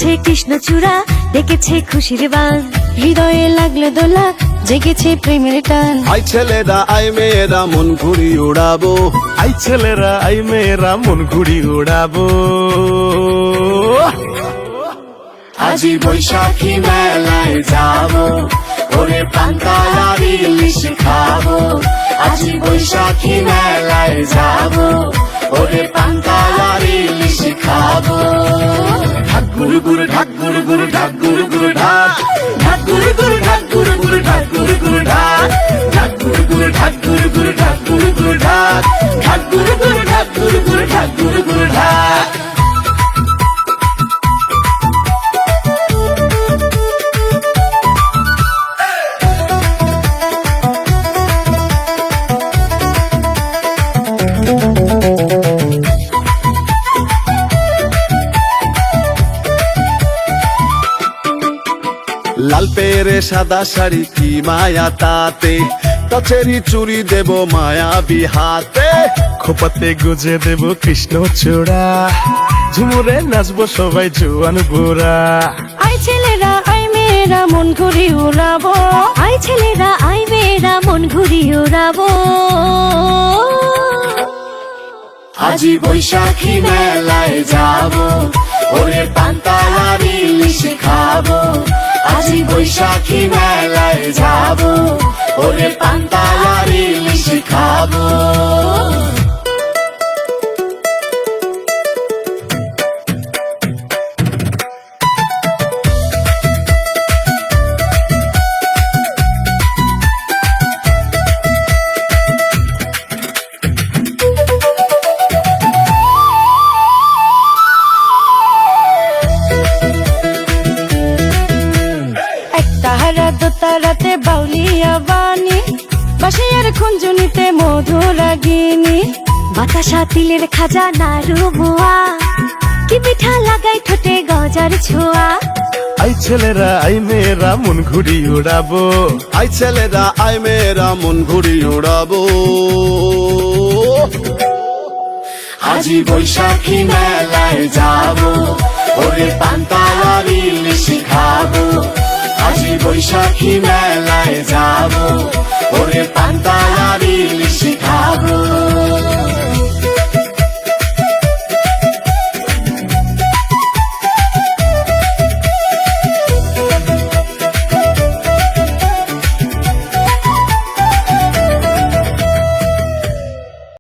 বেজেছে কৃষ্ণচূড়া, ডেকেছে খুশির বান, হৃদয়ে লাগলো দোলা, জেগেছে প্রেমের টান। আই ছেলেরা আই মেয়েরা মন ঘুরি উড়াবো, আই ছেলেরা আই মেয়েরা মন ঘুড়ি উড়াবো। আজি বৈশাখী মেলায় যাবো, ওরে পান্তায়ার ইলিশ খাবো। আজি বৈশাখী মেলায় যাবো, ওরে পান্তায়ার ইলিশ খাবো। ঢাক গুরু গুরু ঢাক গুরু গুরু ঢাক গুরু গুরু ঢাক, ঢাক গুরু গুরু ঢাক গুরু গুরু ঢাক গুরু গুরু ঢাক, ঢাক গুরু গুরু ঢাক গুরু গুরু ঢাক গুরু গুরু ঢাক, ঢাক গুরু গুরু ঢাক গুরু গুরু ঢাক গুরু গুরু ঢাক। লাল পেরে সাদা শাড়ি কি মায়া তাতে, কাছেরি চুরি দেব মায়াবী হাতে। খোপাতে গুজে দেব কৃষ্ণচূড়া, ঝুমুরে নাচবো সবাই জোয়ান বুড়া। আই ছেলেরা আই মেয়েরা মন ঘুরি উড়াবো, আই ছেলেরা আই মেয়েরা মন ঘুরি উড়াবো। আজি বৈশাখী মেলায় যাবো, ওরে পান্তায়ার ইলিশ খাবো। আজি বৈশাখী মেলায় যাবো, ওরে পান্তায়ার ইলিশ খাবো। তাহারা দোতারাতে বাউলিয়া বাণী, বাঁশিয়ার খুঞ্জুনিতে মধুরাগিনী, বাতাসা তিলের খাজা নাড়ু বোয়া, কি পিঠা লাগাই ঠোঁটে গজার ছোঁয়া। আই ছেলেরা আই মেয়েরা মন ঘুড়ি উড়াবো, আই ছেলেরা আই মেয়েরা মন ঘুরি উড়াবো। আজি বৈশাখী মেলায় যাবো, ওরে পান্তায়ার ইলিশ খাবো। আজি বৈশাখী মেলায় যাবো, ওরে পান্তায়ার ইলিশ খাবো।